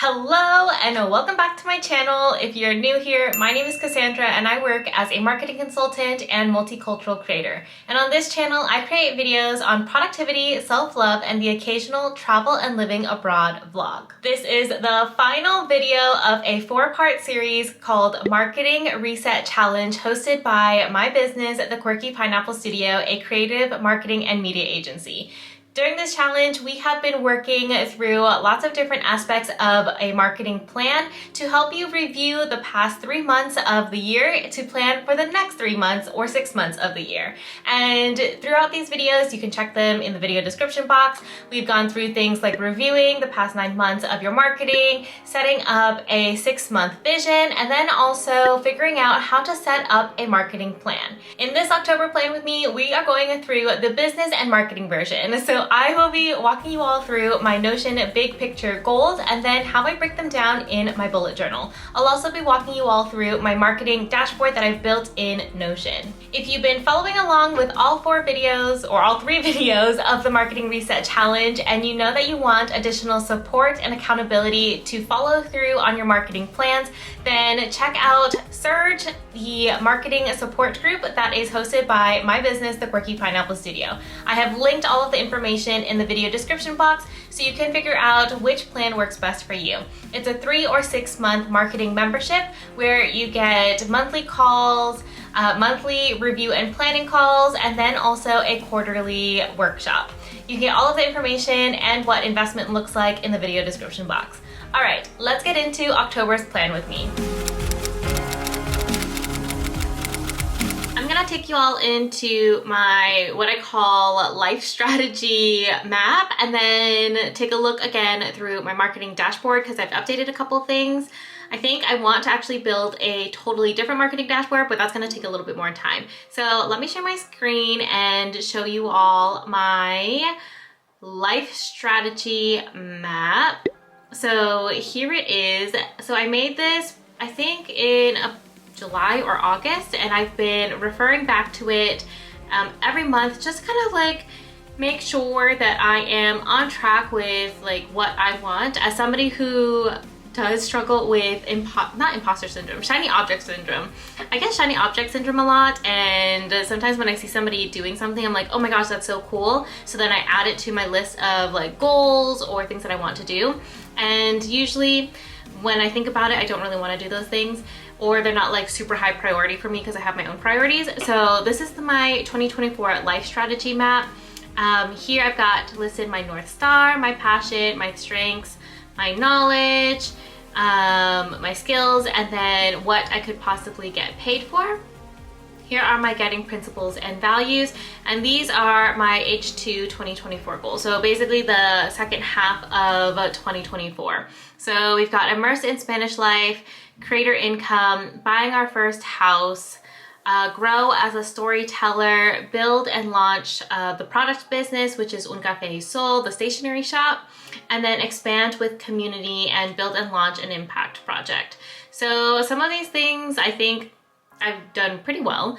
Hello and welcome back to my channel. If you're new here, my name is Cassandra and I work as a marketing consultant and multicultural creator. And on this channel, I create videos on productivity, self-love, and the occasional travel and living abroad vlog. This is the final video of a 4-part series called Marketing Reset Challenge, hosted by my business, The Quirky Pineapple Studio, a creative marketing and media agency. During this challenge, we have been working through lots of different aspects of a marketing plan to help you review the past 3 months of the year to plan for the next 3 months or 6 months of the year. And throughout these videos, you can check them in the video description box. We've gone through things like reviewing the past 9 months of your marketing, setting up a 6-month vision, and then also figuring out how to set up a marketing plan. In this October Plan With Me, we are going through the business and marketing version. So I will be walking you all through my Notion big picture goals and then how I break them down in my bullet journal. I'll also be walking you all through my marketing dashboard that I've built in Notion. If you've been following along with all 4 videos or all 3 videos of the Marketing Reset Challenge and you know that you want additional support and accountability to follow through on your marketing plans, then check out Surge, the marketing support group that is hosted by my business, The Quirky Pineapple Studio. I have linked all of the information in the video description box so you can figure out which plan works best for you. It's a 3 or 6 month marketing membership where you get monthly calls, monthly review and planning calls, and then also a quarterly workshop. You can get all of the information and what investment looks like in the video description box. All right, let's get into October's plan with me. I'm gonna take you all into my, what I call life strategy map, and then take a look again through my marketing dashboard because I've updated a couple things. I think I want to actually build a totally different marketing dashboard, but that's gonna take a little bit more time. So let me share my screen and show you all my life strategy map. So here it is. So I made this, I think in July or August, and I've been referring back to it every month, just kind of like make sure that I am on track with like what I want. As somebody who does struggle with not imposter syndrome, shiny object syndrome. I get shiny object syndrome a lot, and sometimes when I see somebody doing something, I'm like, oh my gosh, that's so cool. So then I add it to my list of like goals or things that I want to do. And usually when I think about it, I don't really want to do those things, or they're not like super high priority for me because I have my own priorities. So this is my 2024 life strategy map. Here I've got listed my North Star, my passion, my strengths, my knowledge, my skills, and then what I could possibly get paid for. Here are my guiding principles and values, and these are my H2 2024 goals. So basically the second half of 2024. So we've got immerse in Spanish life, creator income, buying our first house, grow as a storyteller, build and launch the product business, which is Un Café y Sol, the stationery shop, and then expand with community and build and launch an impact project. So some of these things I think I've done pretty well.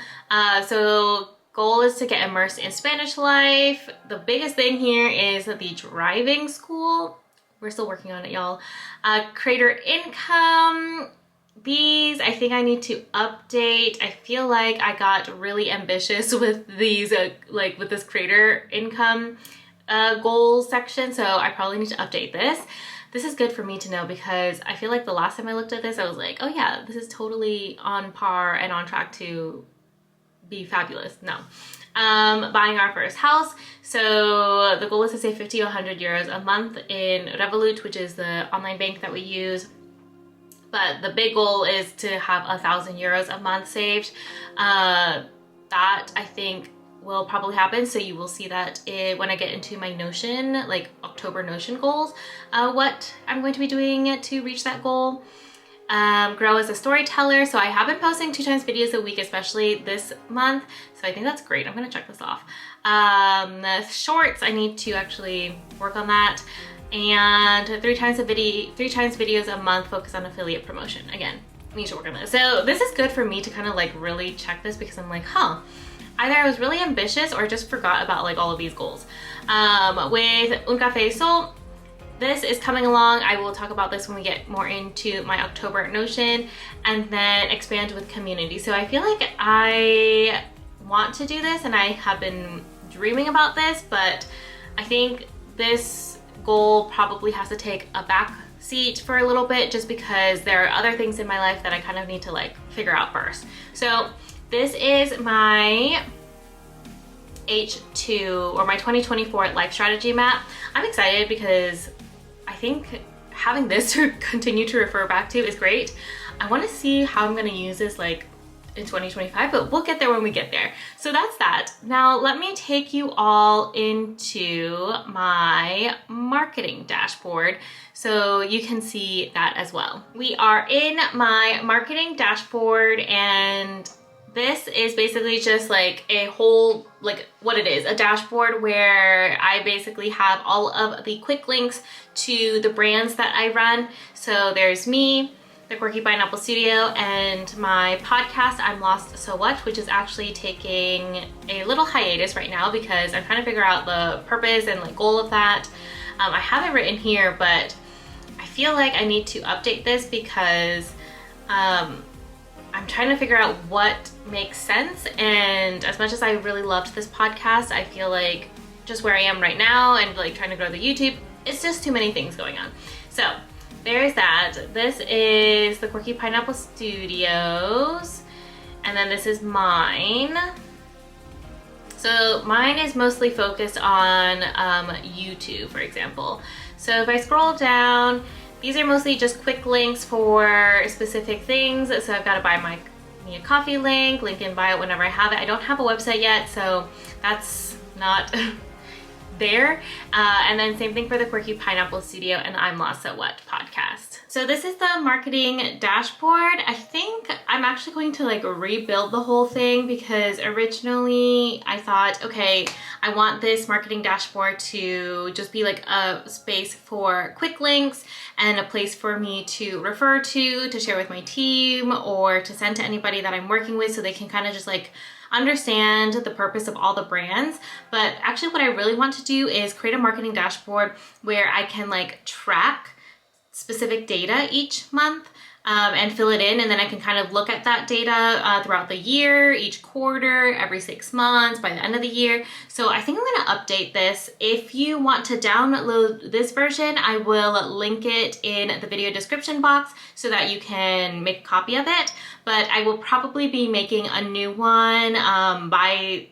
So goal is to get immersed in Spanish life. The biggest thing here is the driving school. We're still working on it, y'all. Creator income. These, I think I need to update. I feel like I got really ambitious with these, like with this creator income goals section. So I probably need to update this. This is good for me to know because I feel like the last time I looked at this, I was like, oh yeah, this is totally on par and on track to be fabulous. No. Buying our first house. So the goal is to save 50 to 100 euros a month in Revolut, which is the online bank that we use. But the big goal is to have 1,000 euros a month saved. That I think will probably happen. So you will see that when I get into my Notion, like October Notion goals, what I'm going to be doing to reach that goal. Grow as a storyteller. So I have been posting 2 times videos a week, especially this month. So I think that's great. I'm gonna check this off. The shorts, I need to actually work on that. And 3 times videos a month focus on affiliate promotion. Again, I need to work on this. So this is good for me to kind of like really check this because I'm like, huh, either I was really ambitious or just forgot about like all of these goals. With Un Café y Sol, this is coming along. I will talk about this when we get more into my October Notion, and then expand with community. So I feel like I want to do this and I have been dreaming about this, but I think this goal probably has to take a back seat for a little bit, just because there are other things in my life that I kind of need to like figure out first. So this is my H2 or my 2024 life strategy map. I'm excited because I think having this to continue to refer back to is great. I want to see how I'm going to use this like in 2025, but we'll get there when we get there. So that's that. Now let me take you all into my marketing dashboard so you can see that as well. We are in my marketing dashboard, and this is basically just like a whole, like what it is, a dashboard where I basically have all of the quick links to the brands that I run. So there's me, the Quirky Pineapple Studio, and my podcast, I'm Lost So What, which is actually taking a little hiatus right now because I'm trying to figure out the purpose and like goal of that. I have it written here, but I feel like I need to update this because I'm trying to figure out what makes sense. And as much as I really loved this podcast, I feel like just where I am right now and like trying to grow the YouTube, it's just too many things going on. So there's that. This is the Quirky Pineapple Studios, and then this is mine. So mine is mostly focused on YouTube, for example. So if I scroll down, these are mostly just quick links for specific things. So I've got to buy my a coffee link in bio whenever I have it. I don't have a website yet, so that's not there. And then same thing for the Quirky Pineapple Studio and I'm Lost So What podcast. So this is the marketing dashboard. I think I'm actually going to like rebuild the whole thing because originally I thought, okay, I want this marketing dashboard to just be like a space for quick links and a place for me to refer to share with my team, or to send to anybody that I'm working with so they can kind of just like understand the purpose of all the brands. But actually what I really want to do is create a marketing dashboard where I can like track specific data each month and fill it in, and then I can kind of look at that data throughout the year, each quarter, every 6 months, by the end of the year. So I think I'm going to update this. If you want to download this version, I will link it in the video description box so that you can make a copy of it. But I will probably be making a new one by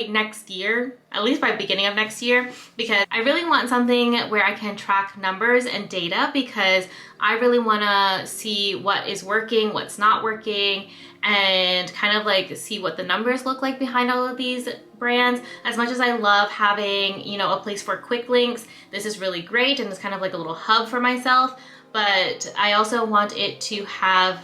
next year, at least by beginning of next year, because I really want something where I can track numbers and data, because I really want to see what is working, what's not working, and kind of like see what the numbers look like behind all of these brands. As much as I love having, you know, a place for quick links, this is really great and it's kind of like a little hub for myself, but I also want it to have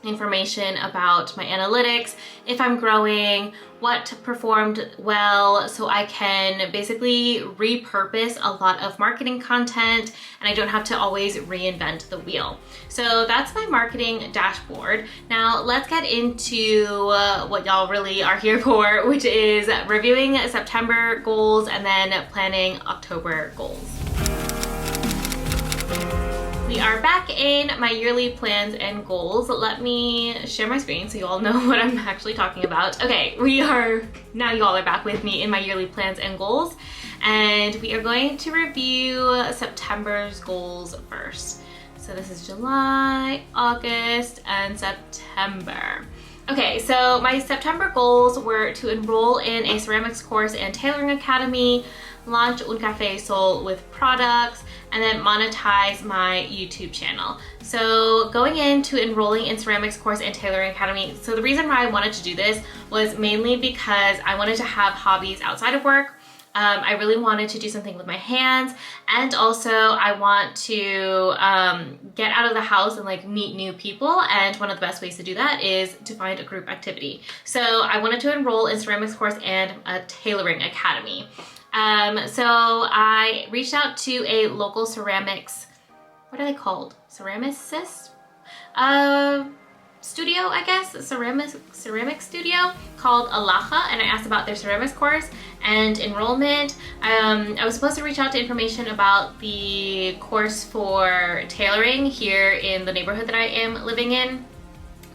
information about my analytics, if I'm growing, what performed well, so I can basically repurpose a lot of marketing content and I don't have to always reinvent the wheel. So that's my marketing dashboard. Now let's get into what y'all really are here for, which is reviewing September goals and then planning October goals. We are back in my yearly plans and goals. Let me share my screen so you all know what I'm actually talking about. Okay, now you all are back with me in my yearly plans and goals, and we are going to review September's goals first. So this is July, August, and September. Okay, so my September goals were to enroll in a ceramics course and tailoring academy, launch Un Café Sol with products, and then monetize my YouTube channel. So going into enrolling in ceramics course and tailoring academy, so the reason why I wanted to do this was mainly because I wanted to have hobbies outside of work. I really wanted to do something with my hands, and also I want to get out of the house and like meet new people, and one of the best ways to do that is to find a group activity. So I wanted to enroll in ceramics course and a tailoring academy. So I reached out to a local ceramics, what are they called? Ceramicist? studio, I guess, ceramic studio called Alaja, and I asked about their ceramics course and enrollment. I was supposed to reach out to information about the course for tailoring here in the neighborhood that I am living in,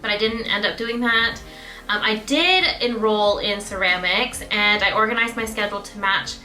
but I didn't end up doing that. I did enroll in ceramics, and I organized my schedule to match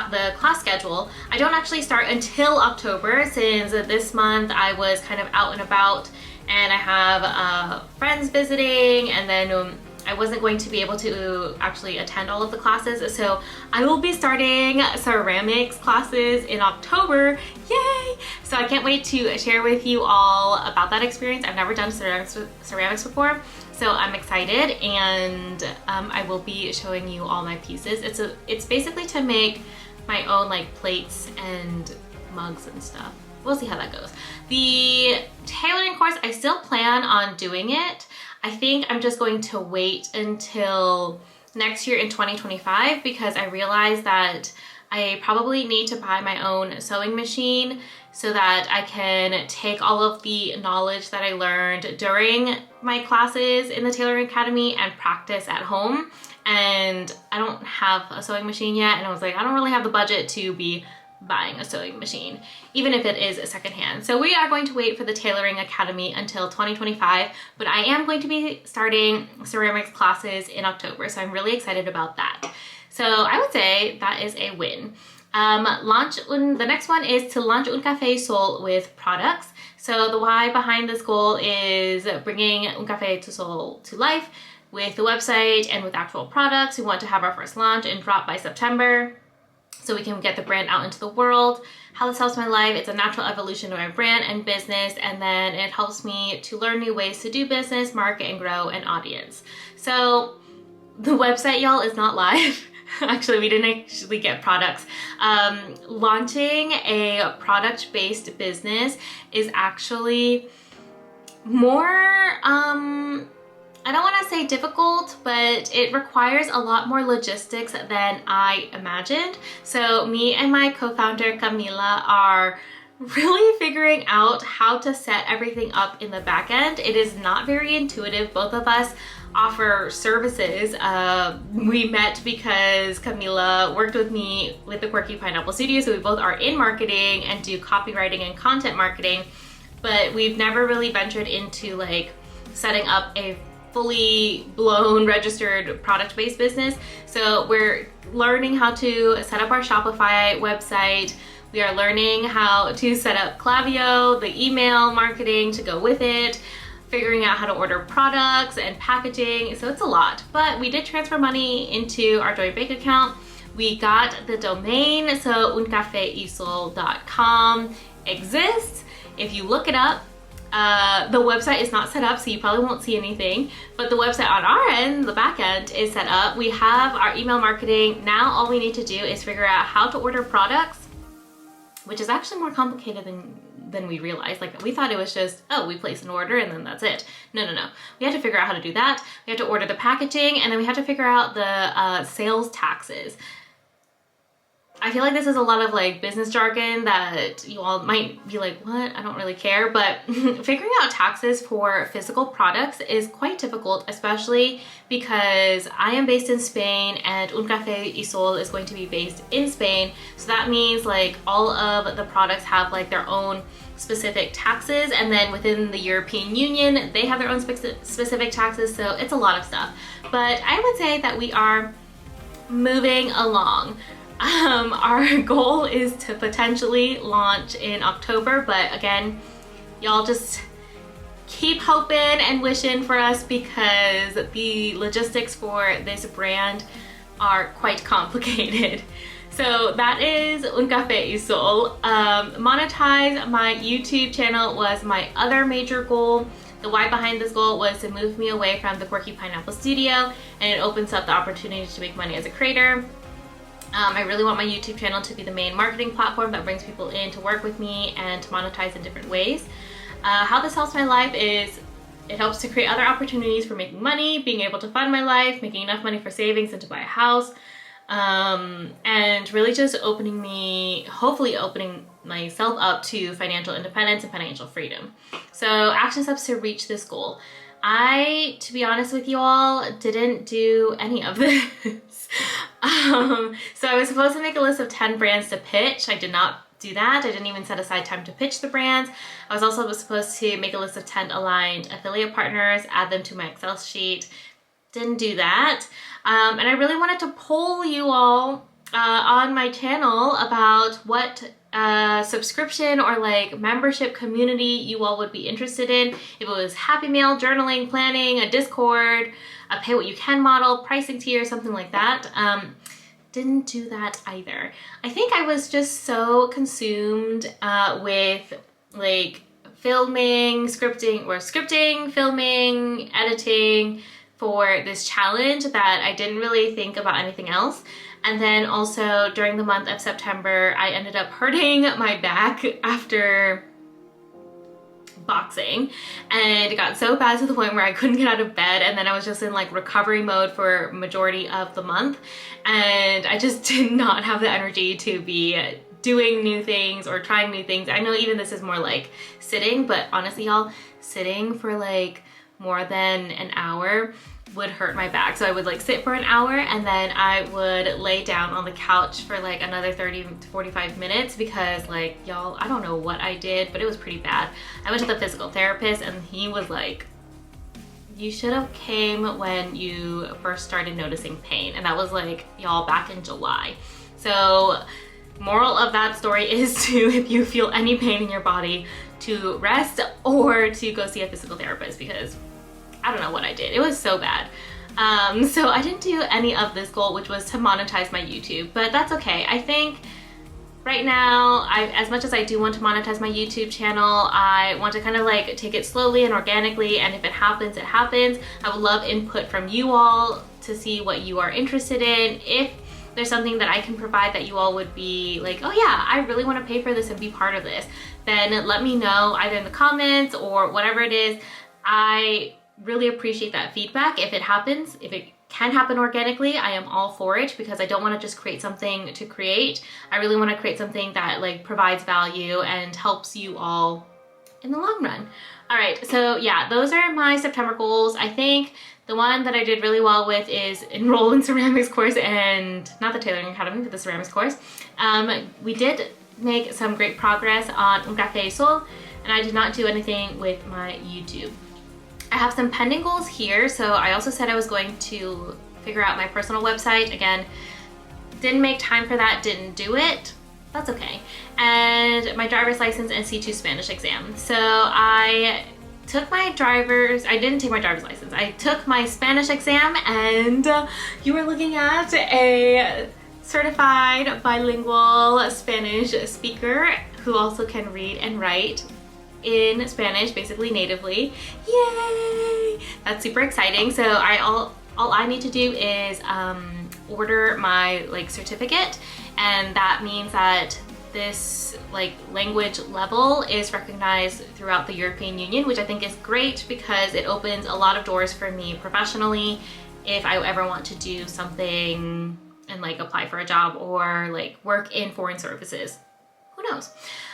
the class schedule. I don't actually start until October, since this month I was kind of out and about and I have friends visiting, and then I wasn't going to be able to actually attend all of the classes. So I will be starting ceramics classes in October. Yay! So I can't wait to share with you all about that experience. I've never done ceramics before, so I'm excited, and I will be showing you all my pieces. It's basically to make my own like plates and mugs and stuff. We'll see how that goes. The tailoring course, I still plan on doing it. I think I'm just going to wait until next year in 2025, because I realize that I probably need to buy my own sewing machine so that I can take all of the knowledge that I learned during my classes in the Tailoring Academy and practice at home. And I don't have a sewing machine yet, and I was like, I don't really have the budget to be buying a sewing machine, even if it is a secondhand. So we are going to wait for the Tailoring Academy until 2025, but I am going to be starting ceramics classes in October, so I'm really excited about that. So I would say that is a win. The next one is to launch Un Café Sol with products. So the why behind this goal is bringing Un Café to Sol to life with the website and with actual products. We want to have our first launch and drop by September, so we can get the brand out into the world. How this helps my life, it's a natural evolution of my brand and business, and then it helps me to learn new ways to do business, market, and grow an audience. So the website, y'all, is not live. Actually, we didn't actually get products. Launching a product-based business is actually more, I don't want to say difficult, but it requires a lot more logistics than I imagined. So me and my co-founder Camila are really figuring out how to set everything up in the back end. It is not very intuitive. Both of us offer services. We met because Camila worked with me with the Quirky Pineapple Studio, so we both are in marketing and do copywriting and content marketing, but we've never really ventured into like setting up a fully blown registered product-based business. So we're learning how to set up our Shopify website. We are learning how to set up Klaviyo, the email marketing to go with it, figuring out how to order products and packaging. So it's a lot, but we did transfer money into our joint bank account. We got the domain, so uncafeisol.com exists. If you look it up, the website is not set up, so you probably won't see anything, but the website on our end, the back end, is set up. We have our email marketing. Now all we need to do is figure out how to order products, which is actually more complicated than we realized. Like, we thought it was just, oh, we place an order and then that's it. No. We had to figure out how to do that. We had to order the packaging, and then we had to figure out the sales taxes. I feel like this is a lot of like business jargon that you all might be like, what? I don't really care. But figuring out taxes for physical products is quite difficult, especially because I am based in Spain and Un Café y Sol is going to be based in Spain. So that means like all of the products have like their own specific taxes, and then within the European Union, they have their own specific taxes. So it's a lot of stuff. But I would say that we are moving along. Our goal is to potentially launch in October, but again, y'all just keep hoping and wishing for us, because the logistics for this brand are quite complicated. So that is Un Café y Sol. Monetize my YouTube channel was my other major goal. The why behind this goal was to move me away from the Quirky Pineapple Studio, and it opens up the opportunity to make money as a creator. I really want my YouTube channel to be the main marketing platform that brings people in to work with me and to monetize in different ways. How this helps my life is it helps to create other opportunities for making money, being able to fund my life, making enough money for savings and to buy a house, and really just hopefully opening myself up to financial independence and financial freedom. So action steps to reach this goal. To be honest with you all, didn't do any of this. So I was supposed to make a list of 10 brands to pitch. I did not do that. I didn't even set aside time to pitch the brands. I was also supposed to make a list of 10 aligned affiliate partners, add them to my Excel sheet. Didn't do that. And I really wanted to poll you all on my channel about what subscription or like membership community you all would be interested in. If it was Happy Mail, journaling, planning, a Discord, a pay what you can model, pricing tier, something like that. Didn't do that either. I think I was just so consumed with like scripting, filming, editing for this challenge that I didn't really think about anything else. And then also during the month of September, I ended up hurting my back after boxing, and it got so bad to the point where I couldn't get out of bed, and then I was just in like recovery mode for majority of the month, and I just did not have the energy to be doing new things or trying new things. I know even this is more like sitting, but honestly y'all, sitting for like more than an hour would hurt my back. So I would like sit for an hour and then I would lay down on the couch for like another 30 to 45 minutes because like y'all, I don't know what I did, but it was pretty bad. I went to the physical therapist and he was like, you should have came when you first started noticing pain. And that was like y'all back in July. So moral of that story is to, if you feel any pain in your body, to rest or to go see a physical therapist because I don't know what I did. It was so bad. So I didn't do any of this goal, which was to monetize my YouTube, but that's okay. I think right now, as much as I do want to monetize my YouTube channel, I want to kind of like take it slowly and organically, and if it happens, it happens. I would love input from you all to see what you are interested in. If there's something that I can provide that you all would be like, oh yeah, I really want to pay for this and be part of this, then let me know either in the comments or whatever it is. I really appreciate that feedback. If it happens, if it can happen organically, I am all for it because I don't want to just create something to create. I really want to create something that like provides value and helps you all in the long run. All right, so yeah, those are my September goals. I think the one that I did really well with is enroll in ceramics course, and not the tailoring academy, but the ceramics course. We did make some great progress on Un Café Sol, and I did not do anything with my YouTube. I have some pending goals here. So I also said I was going to figure out my personal website. Again, didn't make time for that, didn't do it. That's okay. And my driver's license and C2 Spanish exam. So I took my I didn't take my driver's license. I took my Spanish exam, and you were looking at a certified bilingual Spanish speaker who also can read and write in Spanish, basically natively. Yay! That's super exciting. So all I need to do is order my like certificate, and that means that this like language level is recognized throughout the European Union, which I think is great because it opens a lot of doors for me professionally if I ever want to do something and like apply for a job or like work in foreign services. Who knows?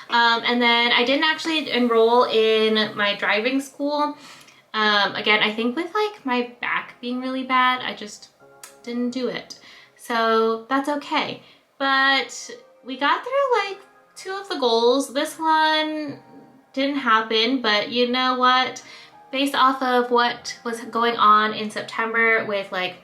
And then I didn't actually enroll in my driving school. Again, I think with like my back being really bad, I just didn't do it. So that's okay. But we got through like 2 of the goals. This one didn't happen, but you know what? Based off of what was going on in September with like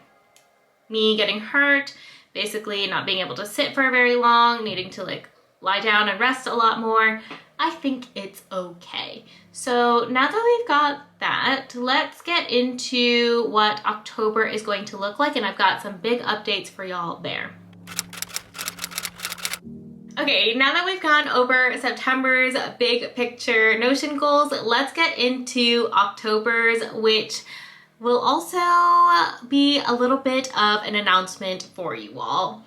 me getting hurt, basically not being able to sit for very long, needing to like lie down and rest a lot more, I think it's okay. So now that we've got that, let's get into what October is going to look like, and I've got some big updates for y'all there. Okay, now that we've gone over September's big picture Notion goals, let's get into October's, which will also be a little bit of an announcement for you all.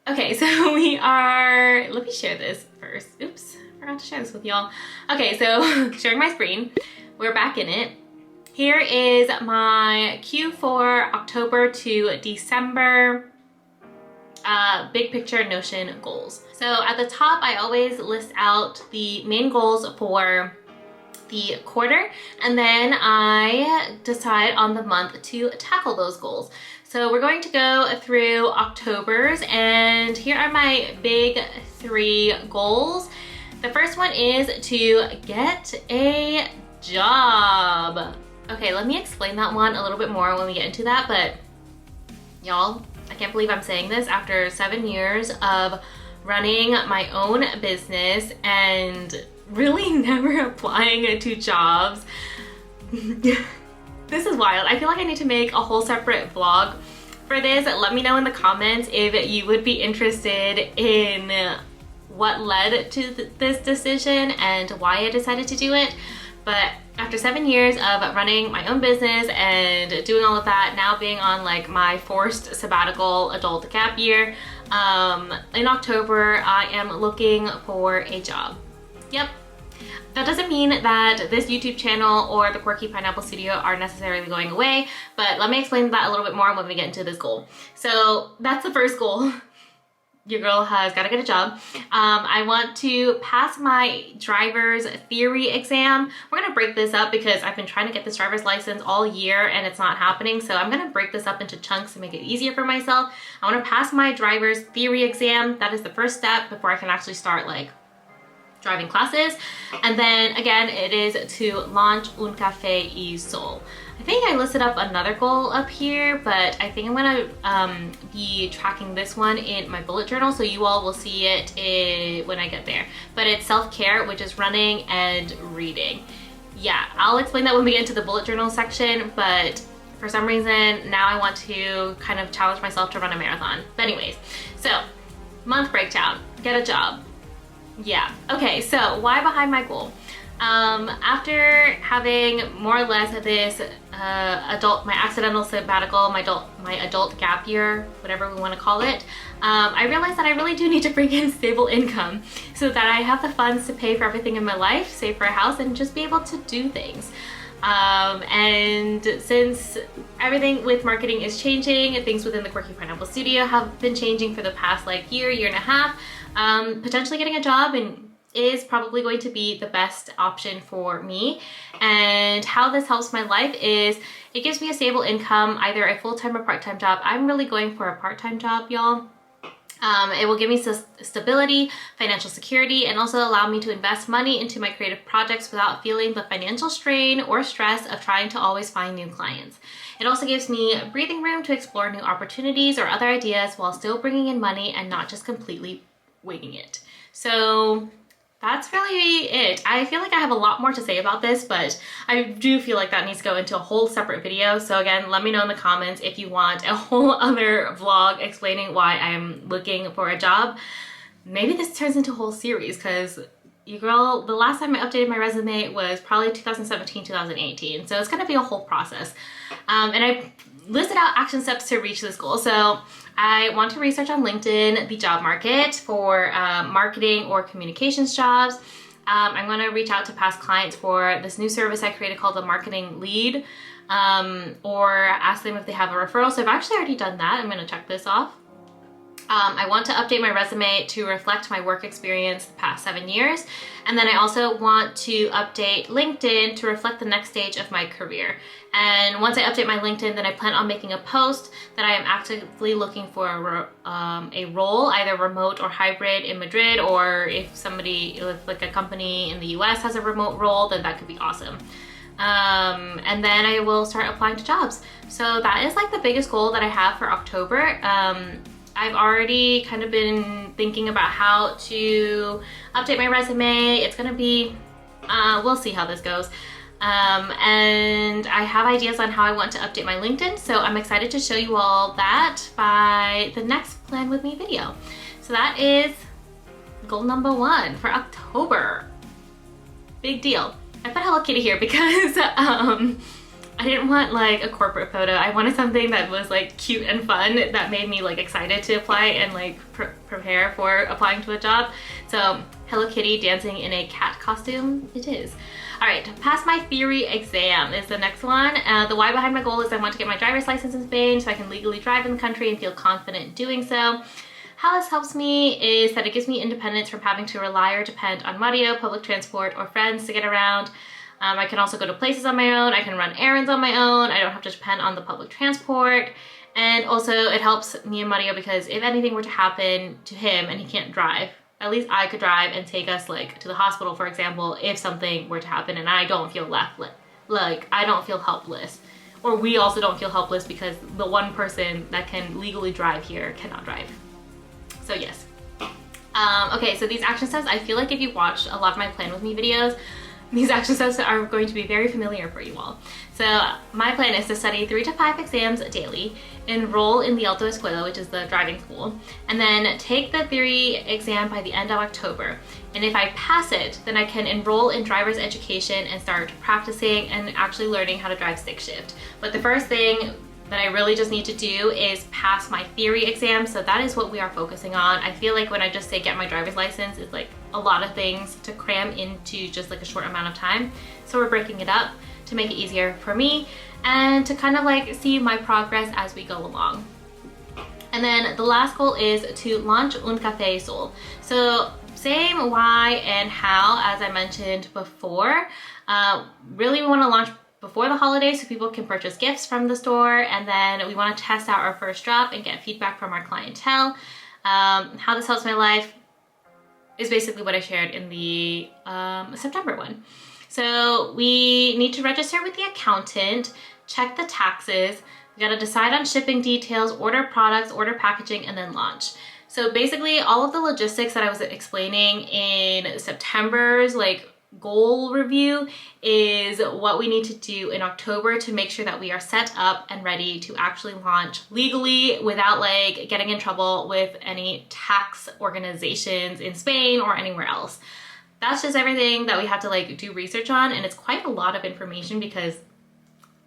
Okay, so let me share this first. Oops, forgot to share this with y'all. Okay, so sharing my screen, we're back in it. Here is my Q4 October to December big picture Notion goals. So at the top, I always list out the main goals for the quarter, and then I decide on the month to tackle those goals. So we're going to go through October's, and here are my big 3 goals. The first one is to get a job. Okay, let me explain that one a little bit more when we get into that, but y'all, I can't believe I'm saying this after 7 years of running my own business and really never applying to jobs. This is wild. I feel like I need to make a whole separate vlog for this. Let me know in the comments if you would be interested in what led to this decision and why I decided to do it. But after 7 years of running my own business and doing all of that, now being on like my forced sabbatical adult gap year, in October, I am looking for a job. Yep. That doesn't mean that this YouTube channel or the Quirky Pineapple Studio are necessarily going away, but let me explain that a little bit more when we get into this goal. So that's the first goal. Your girl has got to get a job. I want to pass my driver's theory exam. We're gonna break this up because I've been trying to get this driver's license all year and it's not happening. So I'm gonna break this up into chunks to make it easier for myself. I want to pass my driver's theory exam. That is the first step before I can actually start like driving classes. And then again, it is to launch Un Café y Sol. I think I listed up another goal up here, but I think I'm gonna be tracking this one in my bullet journal, so you all will see it when I get there. But it's self-care, which is running and reading. Yeah, I'll explain that when we get into the bullet journal section, but for some reason now I want to kind of challenge myself to run a marathon. But anyways, so month breakdown, get a job. Yeah, okay, so why behind my goal? After having more or less this my accidental sabbatical, my adult gap year, whatever we want to call it, I realized that I really do need to bring in stable income so that I have the funds to pay for everything in my life, save for a house, and just be able to do things. And since everything with marketing is changing, things within the Quirky Pineapple Studio have been changing for the past like year and a half, potentially getting a job is probably going to be the best option for me. And how this helps my life is it gives me a stable income, either a full-time or part-time job. I'm really going for a part-time job, y'all. It will give me stability, financial security, and also allow me to invest money into my creative projects without feeling the financial strain or stress of trying to always find new clients. It also gives me breathing room to explore new opportunities or other ideas while still bringing in money and not just completely winging it. So that's really it. I feel like I have a lot more to say about this, but I do feel like that needs to go into a whole separate video. So again, let me know in the comments if you want a whole other vlog explaining why I am looking for a job. Maybe this turns into a whole series, because your girl, the last time I updated my resume was probably 2017, 2018. So it's gonna be a whole process. And I listed out action steps to reach this goal. So I want to research on LinkedIn the job market for marketing or communications jobs. I'm going to reach out to past clients for this new service I created called the Marketing Lead, or ask them if they have a referral. So I've actually already done that. I'm going to check this off. I want to update my resume to reflect my work experience the past 7 years. And then I also want to update LinkedIn to reflect the next stage of my career. And once I update my LinkedIn, then I plan on making a post that I am actively looking for a role, either remote or hybrid in Madrid, or if like a company in the US has a remote role, then that could be awesome. And then I will start applying to jobs. So that is like the biggest goal that I have for October. I've already kind of been thinking about how to update my resume. It's gonna be, we'll see how this goes. And I have ideas on how I want to update my LinkedIn, so I'm excited to show you all that by the next Plan With Me video. So that is goal number 1 for October. Big deal. I put Hello Kitty here because I didn't want like a corporate photo. I wanted something that was like cute and fun that made me like excited to apply and like prepare for applying to a job. So Hello Kitty dancing in a cat costume, it is. All right, pass my theory exam is the next one. The why behind my goal is I want to get my driver's license in Spain so I can legally drive in the country and feel confident doing so. How this helps me is that it gives me independence from having to rely or depend on Mario, public transport, or friends to get around. I can also go to places on my own. I can run errands on my own. I don't have to depend on the public transport. And also it helps me and Mario because if anything were to happen to him and he can't drive, at least I could drive and take us like to the hospital, for example, if something were to happen and I don't feel I don't feel helpless. Or we also don't feel helpless because the one person that can legally drive here cannot drive. So yes. Okay, so these action steps, I feel like if you watched a lot of my Plan With Me videos, these action steps are going to be very familiar for you all. So my plan is to study 3 to 5 exams daily, enroll in the Auto Escuela, which is the driving school, and then take the theory exam by the end of October. And if I pass it, then I can enroll in driver's education and start practicing and actually learning how to drive stick shift. But the first thing that I really just need to do is pass my theory exam, so that is what we are focusing on. I feel like when I just say get my driver's license, it's like a lot of things to cram into just like a short amount of time. So we're breaking it up to make it easier for me and to kind of like see my progress as we go along. And then the last goal is to launch Un Café Sol. So same why and how as I mentioned before. Really we want to launch before the holidays so people can purchase gifts from the store, and then we want to test out our first drop and get feedback from our clientele. How this helps my life is basically what I shared in the September one. So we need to register with the accountant, check the taxes, we gotta decide on shipping details, order products, order packaging, and then launch. So basically all of the logistics that I was explaining in September's like goal review is what we need to do in October to make sure that we are set up and ready to actually launch legally without like getting in trouble with any tax organizations in Spain or anywhere else. That's just everything that we have to like do research on, and it's quite a lot of information because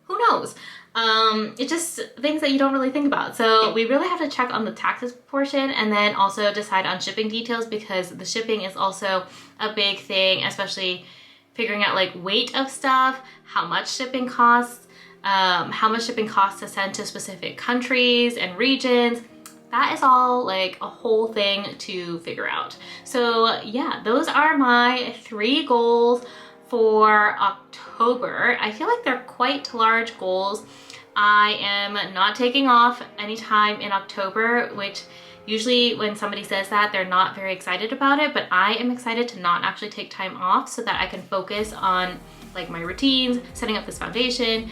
who knows? It's just things that you don't really think about. So we really have to check on the taxes portion and then also decide on shipping details because the shipping is also a big thing, especially figuring out like weight of stuff, how much shipping costs to send to specific countries and regions. That is all like a whole thing to figure out. So yeah, those are my 3 goals for October. I feel like they're quite large goals. I am not taking off anytime in October, which usually when somebody says that, they're not very excited about it, but I am excited to not actually take time off so that I can focus on like my routines, setting up this foundation,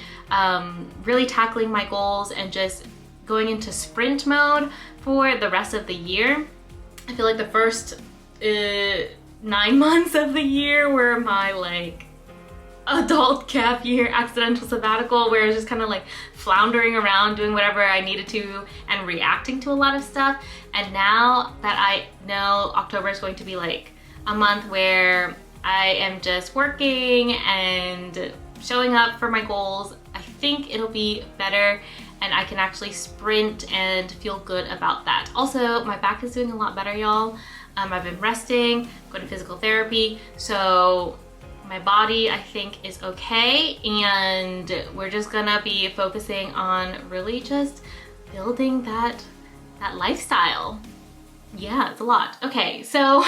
really tackling my goals and just going into sprint mode for the rest of the year. I feel like the first 9 months of the year were my like adult gap year accidental sabbatical, where I was just kind of like floundering around doing whatever I needed to and reacting to a lot of stuff. And now that I know October is going to be like a month where I am just working and showing up for my goals, I think it'll be better and I can actually sprint and feel good about that. Also, my back is doing a lot better, y'all. I've been resting, going to physical therapy, so my body I think is okay, and we're just gonna be focusing on really just building that lifestyle. Yeah, it's a lot. Okay, so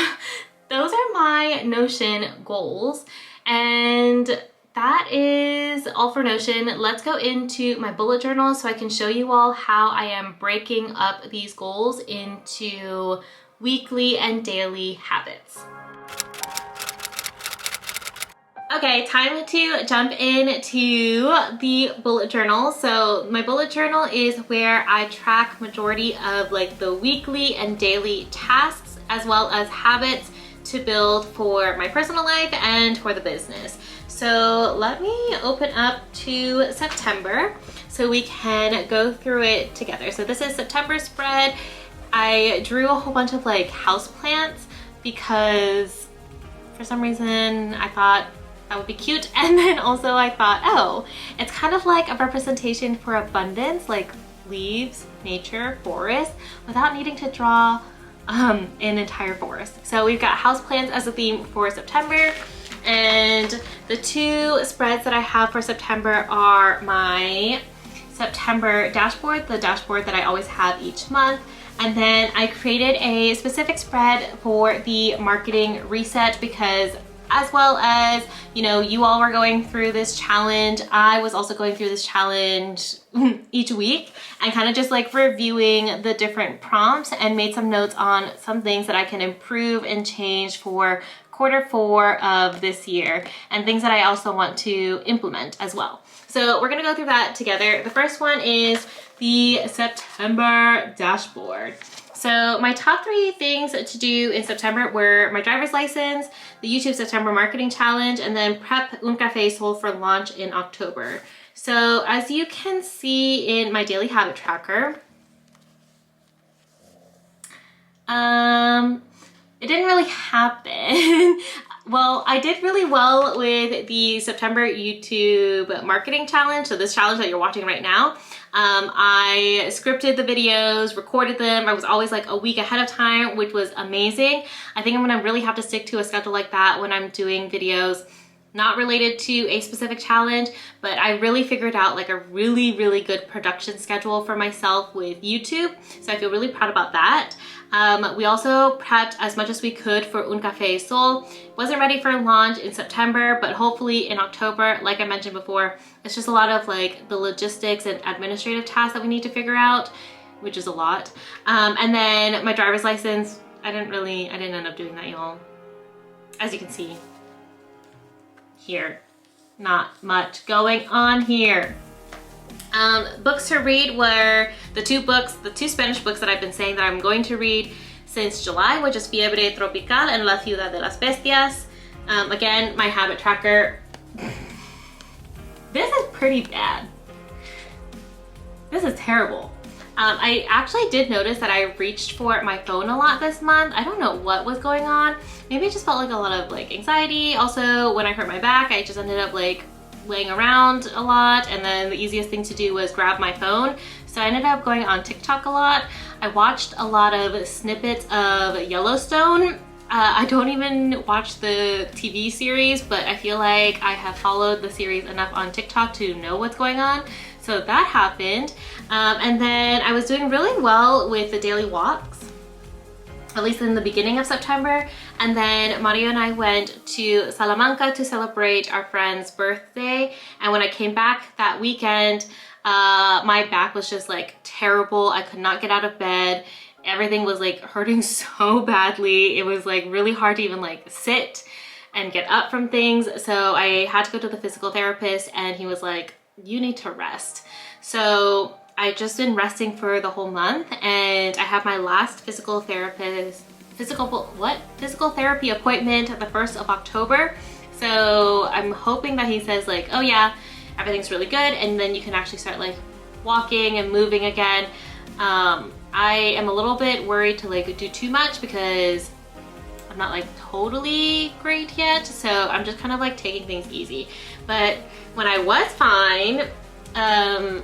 those are my Notion goals, and that is all for Notion. Let's go into my bullet journal so I can show you all how I am breaking up these goals into weekly and daily habits. Okay, time to jump into the bullet journal. So my bullet journal is where I track majority of like the weekly and daily tasks as well as habits to build for my personal life and for the business. So let me open up to September so we can go through it together. So this is September spread. I drew a whole bunch of like house plants because for some reason I thought that would be cute, and then also I thought, oh, it's kind of like a representation for abundance, like leaves, nature, forest, without needing to draw an entire forest. So we've got houseplants as a theme for September, and the 2 spreads that I have for September are my September dashboard, the dashboard that I always have each month. And then I created a specific spread for the marketing reset because as well as, you know, you all were going through this challenge. I was also going through this challenge each week and kind of just like reviewing the different prompts and made some notes on some things that I can improve and change for Q4 of this year, and things that I also want to implement as well. So we're gonna go through that together. The first one is the September dashboard. So my top 3 things to do in September were my driver's license, the YouTube September marketing challenge, and then prep Un Café Sol for launch in October. So as you can see in my daily habit tracker, it didn't really happen. Well, I did really well with the September YouTube marketing challenge. So this challenge that you're watching right now, I scripted the videos, recorded them. I was always like a week ahead of time, which was amazing. I think I'm gonna really have to stick to a schedule like that when I'm doing videos not related to a specific challenge, but I really figured out like a really, really good production schedule for myself with YouTube. So I feel really proud about that. We also prepped as much as we could for Un Café Sol. Wasn't ready for launch in September, but hopefully in October. Like I mentioned before, it's just a lot of like the logistics and administrative tasks that we need to figure out, which is a lot. And then my driver's license, I didn't end up doing that, y'all. As you can see here, not much going on here. Books to read were the two Spanish books that I've been saying that I'm going to read since July, which is Fiebre Tropical and La Ciudad de las Bestias. Again, my habit tracker. This is pretty bad. This is terrible. I actually did notice that I reached for my phone a lot this month. I don't know what was going on. Maybe it just felt like a lot of like anxiety. Also, when I hurt my back, I just ended up like laying around a lot, and then the easiest thing to do was grab my phone. So I ended up going on TikTok a lot. I watched a lot of snippets of Yellowstone. I don't even watch the TV series, but I feel like I have followed the series enough on TikTok to know what's going on. So that happened. And then I was doing really well with the daily walks, at least in the beginning of September. And then Mario and I went to Salamanca to celebrate our friend's birthday. And when I came back that weekend, my back was just like terrible. I could not get out of bed. Everything was like hurting so badly. It was like really hard to even like sit and get up from things. So I had to go to the physical therapist, and he was like, you need to rest. So I just been resting for the whole month, and I have my last physical therapy appointment the 1st of October. So I'm hoping that he says like, oh yeah, everything's really good, and then you can actually start like walking and moving again. I am a little bit worried to like do too much because I'm not like totally great yet. So I'm just kind of like taking things easy. But when I was fine, I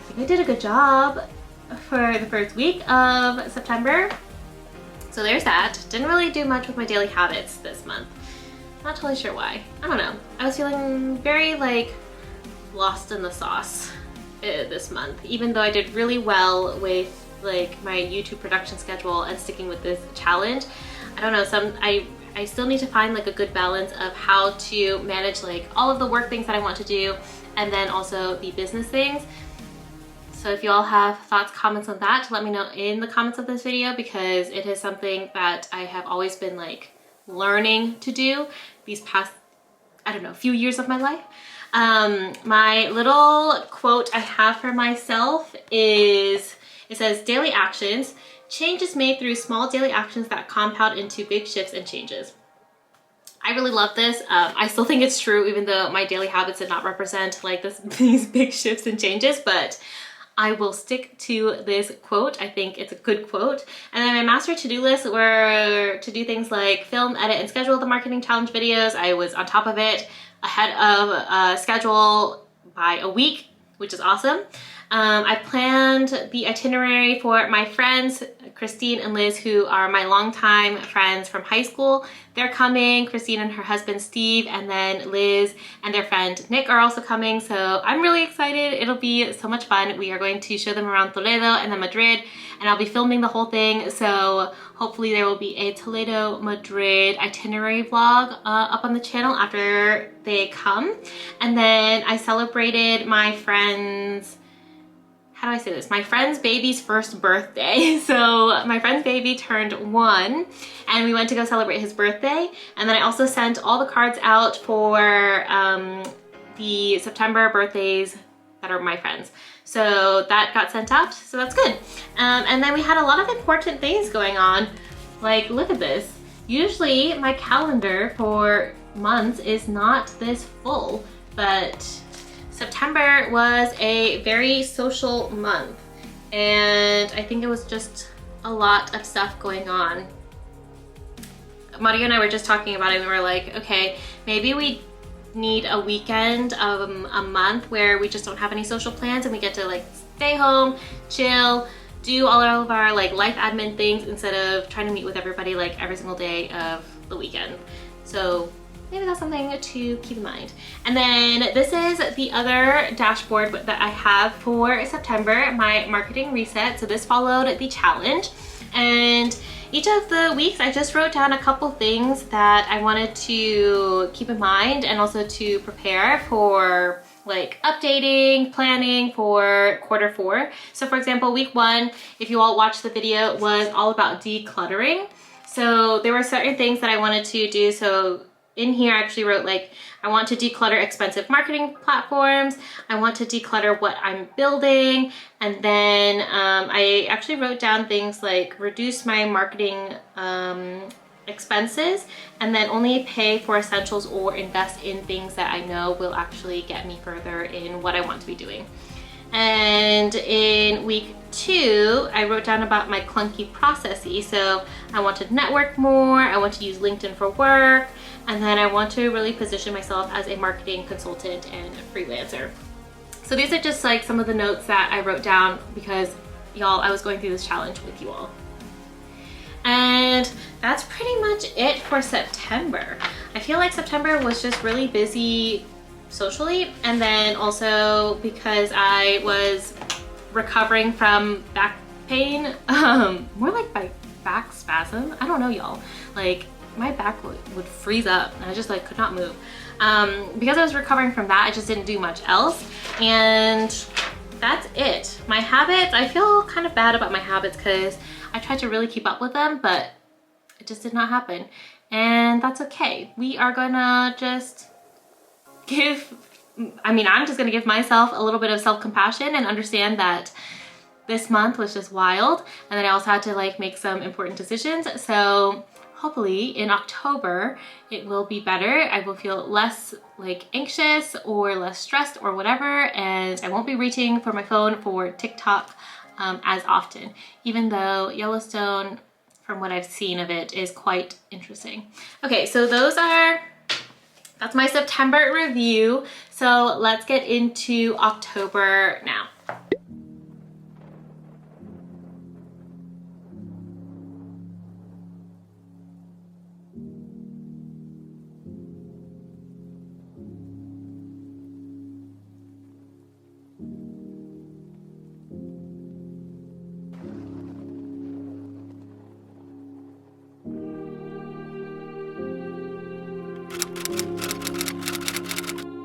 think I did a good job for the first week of September. So there's that. Didn't really do much with my daily habits this month. Not totally sure why. I don't know. I was feeling very like lost in the sauce this month, even though I did really well with like my YouTube production schedule and sticking with this challenge. I don't know, I still need to find like a good balance of how to manage like all of the work things that I want to do, and then also the business things. So if you all have thoughts, comments on that, let me know in the comments of this video, because it is something that I have always been like learning to do these past, I don't know, few years of my life. My little quote I have for myself is, it says, daily actions. Change is made through small daily actions that compound into big shifts and changes. I really love this. I still think it's true, even though my daily habits did not represent like these big shifts and changes, but I will stick to this quote. I think it's a good quote. And then my master to-do list were to do things like film, edit, and schedule the marketing challenge videos. I was on top of it, ahead of schedule by a week, which is awesome. I planned the itinerary for my friends, Christine and Liz, who are my longtime friends from high school. They're coming, Christine and her husband Steve, and then Liz and their friend Nick are also coming. So I'm really excited. It'll be so much fun. We are going to show them around Toledo and then Madrid, and I'll be filming the whole thing. So hopefully there will be a Toledo Madrid itinerary vlog up on the channel after they come. And then I celebrated my friend's, how do I say this? My friend's baby's first birthday. So my friend's baby turned 1 and we went to go celebrate his birthday. And then I also sent all the cards out for the September birthdays that are my friends. So that got sent out, so that's good. And then we had a lot of important things going on. Like, look at this. Usually my calendar for months is not this full, but September was a very social month, and I think it was just a lot of stuff going on. Mario and I were just talking about it, and we were like, okay, maybe we need a weekend of a month where we just don't have any social plans and we get to like stay home, chill, do all of our like life admin things instead of trying to meet with everybody like every single day of the weekend. So maybe that's something to keep in mind. And then this is the other dashboard that I have for September, my marketing reset. So this followed the challenge, and each of the weeks I just wrote down a couple things that I wanted to keep in mind and also to prepare for like updating, planning for Q4. So for example, week 1, if you all watched the video, was all about decluttering. So there were certain things that I wanted to do. So in here I actually wrote like, I want to declutter expensive marketing platforms. I want to declutter what I'm building. And then I actually wrote down things like reduce my marketing expenses and then only pay for essentials or invest in things that I know will actually get me further in what I want to be doing. And in week 2, I wrote down about my clunky processes. So I want to network more, I want to use LinkedIn for work, and then I want to really position myself as a marketing consultant and a freelancer. So these are just like some of the notes that I wrote down because y'all, I was going through this challenge with you all. And that's pretty much it for September. I feel like September was just really busy socially, and then also because I was recovering from back pain, more like by back spasm. I don't know, y'all. Like my back would freeze up and I just like could not move. Because I was recovering from that, I just didn't do much else, and that's it. My habits, I feel kind of bad about my habits because I tried to really keep up with them, but it just did not happen. And that's okay. We are gonna just I'm just gonna give myself a little bit of self-compassion and understand that this month was just wild, and then I also had to like make some important decisions. So hopefully in October it will be better. I will feel less like anxious or less stressed or whatever, and I won't be reaching for my phone for TikTok as often, even though Yellowstone, from what I've seen of it, is quite interesting. Okay, so that's my September review. So let's get into October now.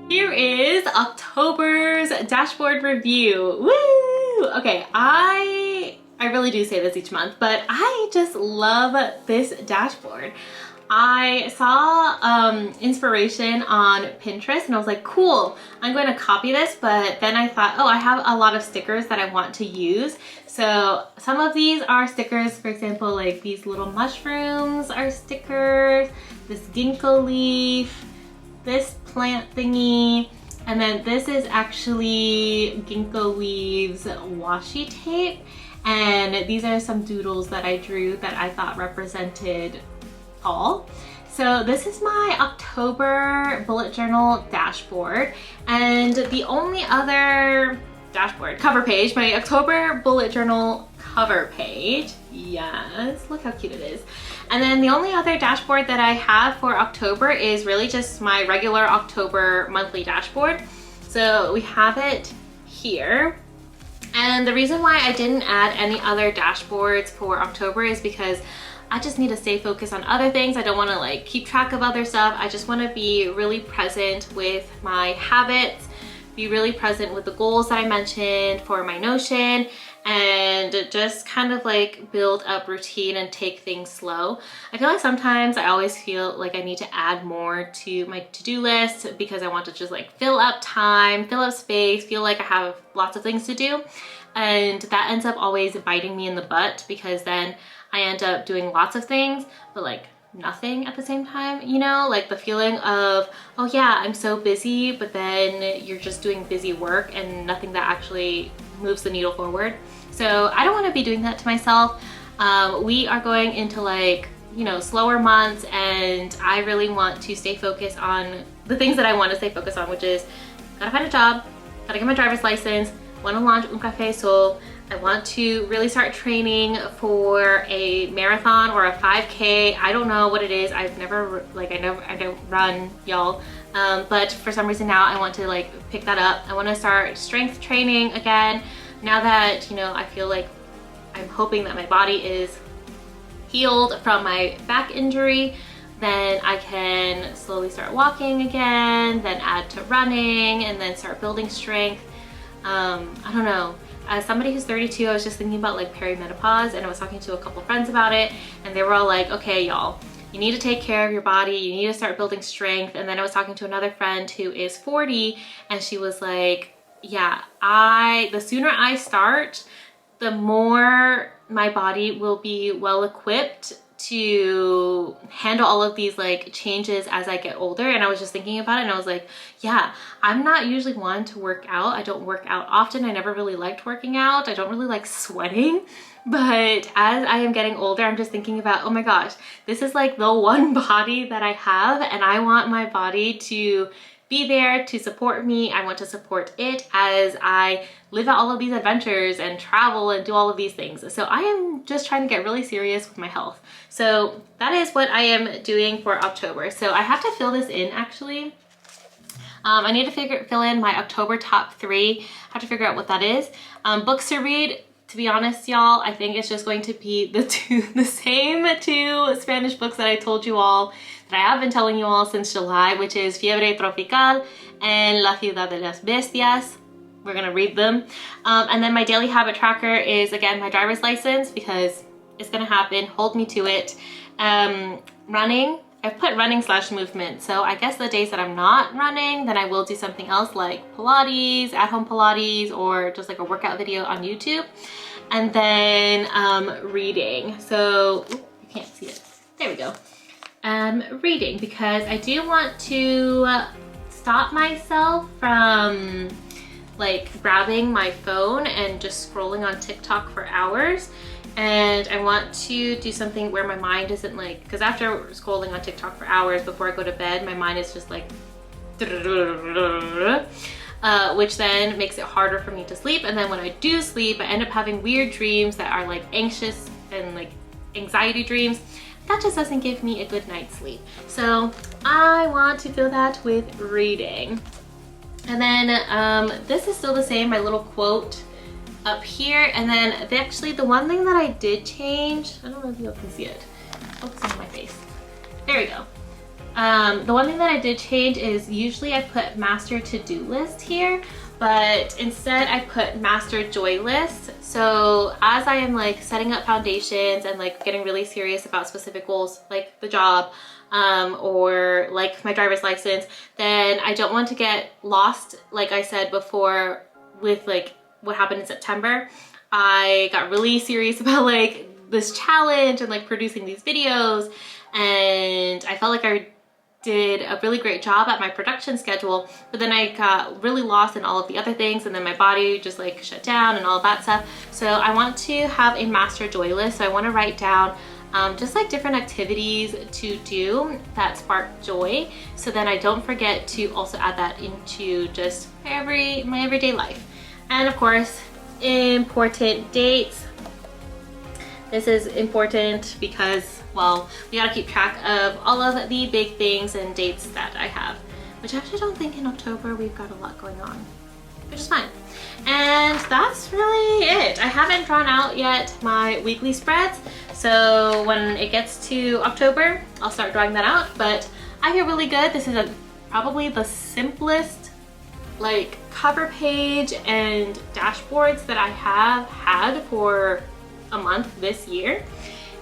Here is October's dashboard review. Woo! Okay, I really do say this each month, but I just love this dashboard. I saw inspiration on Pinterest and I was like, cool, I'm going to copy this, but then I thought, oh, I have a lot of stickers that I want to use. So some of these are stickers, for example, like these little mushrooms are stickers, this ginkgo leaf, this plant thingy, and then this is actually ginkgo leaves washi tape, and these are some doodles that I drew that I thought represented fall. So this is my October bullet journal dashboard, and the only other dashboard, cover page, my October bullet journal cover page. Yes, look how cute it is. And then the only other dashboard that I have for October is really just my regular October monthly dashboard. So we have it here. And the reason why I didn't add any other dashboards for October is because I just need to stay focused on other things. I don't want to like keep track of other stuff. I just want to be really present with my habits, be really present with the goals that I mentioned for my Notion, and just kind of like build up routine and take things slow. I feel like sometimes I always feel like I need to add more to my to-do list because I want to just like fill up time, fill up space, feel like I have lots of things to do. And that ends up always biting me in the butt because then I end up doing lots of things, but like nothing at the same time, you know? Like the feeling of, oh yeah, I'm so busy, but then you're just doing busy work and nothing that actually moves the needle forward. So I don't want to be doing that to myself. We are going into like, you know, slower months, and I really want to stay focused on the things that I want to stay focused on, which is gotta find a job, gotta get my driver's license, want to launch Un Café Sol. I want to really start training for a marathon or a 5K. I don't know what it is. I've never, like, I don't run, y'all. But for some reason now I want to like pick that up. I want to start strength training again. Now that, you know, I feel like I'm hoping that my body is healed from my back injury, then I can slowly start walking again, then add to running, and then start building strength. I don't know. As somebody who's 32, I was just thinking about like perimenopause, and I was talking to a couple friends about it, and they were all like, okay, y'all, you need to take care of your body, you need to start building strength. And then I was talking to another friend who is 40, and she was like, yeah, the sooner I start, the more my body will be well equipped to handle all of these like changes as I get older. And I was just thinking about it, and I was like, yeah, I'm not usually one to work out. I don't work out often. I never really liked working out. I don't really like sweating. But as I am getting older, I'm just thinking about, oh my gosh, this is like the one body that I have, and I want my body to be there to support me. I want to support it as I live out all of these adventures and travel and do all of these things. So I am just trying to get really serious with my health. So that is what I am doing for October. So I have to fill this in actually. I need to fill in my October top 3. I have to figure out what that is. Books to read. To be honest, y'all, I think it's just going to be the same two Spanish books that I told you all, that I have been telling you all since July, which is Fiebre Tropical and La Ciudad de las Bestias. We're gonna read them. And then my daily habit tracker is, again, my driver's license, because it's gonna happen, hold me to it. Running, I've put running / movement. So I guess the days that I'm not running, then I will do something else like Pilates, at-home Pilates, or just like a workout video on YouTube. And then reading. So, ooh, you can't see it. There we go. Reading, because I do want to stop myself from like grabbing my phone and just scrolling on TikTok for hours. And I want to do something where my mind isn't like, because after scrolling on TikTok for hours before I go to bed, my mind is just like, which then makes it harder for me to sleep. And then when I do sleep, I end up having weird dreams that are like anxious and like anxiety dreams. That just doesn't give me a good night's sleep. So I want to fill that with reading. And then this is still the same, my little quote up here. And then actually the one thing that I did change, I don't know if you can see it, focus on my face, there we go. The one thing that I did change is usually I put master to-do list here, but instead I put master joy list. So as I am like setting up foundations and like getting really serious about specific goals like the job or like my driver's license, then I don't want to get lost, like I said before, with like what happened in September. I got really serious about like this challenge and like producing these videos, and I felt like I did a really great job at my production schedule, but then I got really lost in all of the other things, and then my body just like shut down and all of that stuff. So I want to have a master joy list. So I want to write down just like different activities to do that spark joy, so then I don't forget to also add that into just my everyday life. And of course, important dates. This is important because, well, we gotta keep track of all of the big things and dates that I have, which I actually don't think in October we've got a lot going on, which is fine. And that's really it. I haven't drawn out yet my weekly spreads, so when it gets to October, I'll start drawing that out, but I feel really good. This is probably the simplest like cover page and dashboards that I have had for a month this year,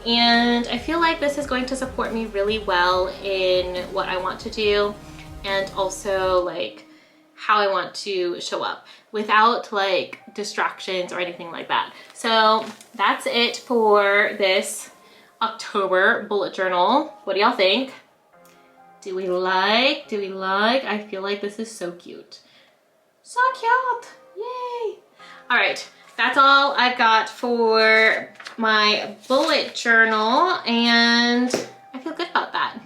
and I feel like this is going to support me really well in what I want to do and also like how I want to show up without like distractions or anything like that. So that's it for this October bullet journal. What do y'all think? Do we like? I feel like this is so cute. So cute, yay. All right, that's all I've got for my bullet journal, and I feel good about that.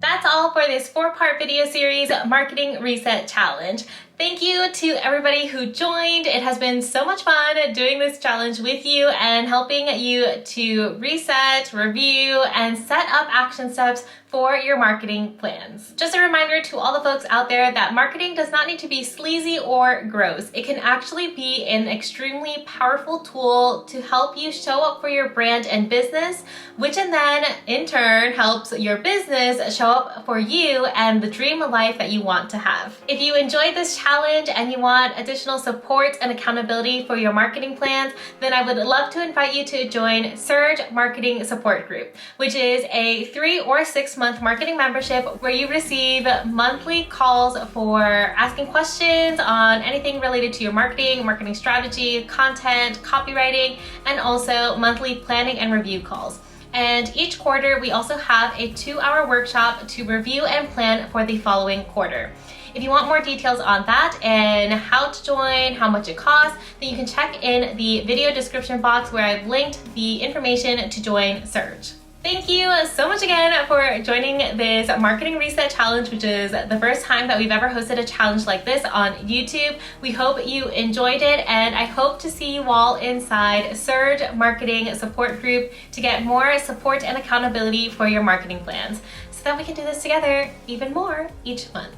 That's all for this 4-part video series, Marketing Reset Challenge. Thank you to everybody who joined. It has been so much fun doing this challenge with you and helping you to reset, review, and set up action steps for your marketing plans. Just a reminder to all the folks out there that marketing does not need to be sleazy or gross. It can actually be an extremely powerful tool to help you show up for your brand and business, which then in turn helps your business show up for you and the dream life that you want to have. If you enjoyed this challenge and you want additional support and accountability for your marketing plans, then I would love to invite you to join Surge Marketing Support Group, which is a 3 or 6 month marketing membership where you receive monthly calls for asking questions on anything related to your marketing strategy, content, copywriting, and also monthly planning and review calls. And each quarter, we also have a 2-hour workshop to review and plan for the following quarter. If you want more details on that and how to join, how much it costs, then you can check in the video description box where I've linked the information to join Surge. Thank you so much again for joining this Marketing Reset Challenge, which is the first time that we've ever hosted a challenge like this on YouTube. We hope you enjoyed it, and I hope to see you all inside Surge Marketing Support Group to get more support and accountability for your marketing plans so that we can do this together even more each month.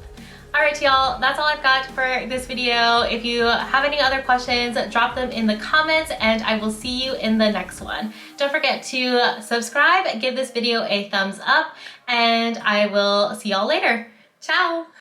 All right, y'all, that's all I've got for this video. If you have any other questions, drop them in the comments and I will see you in the next one. Don't forget to subscribe, give this video a thumbs up, and I will see y'all later. Ciao.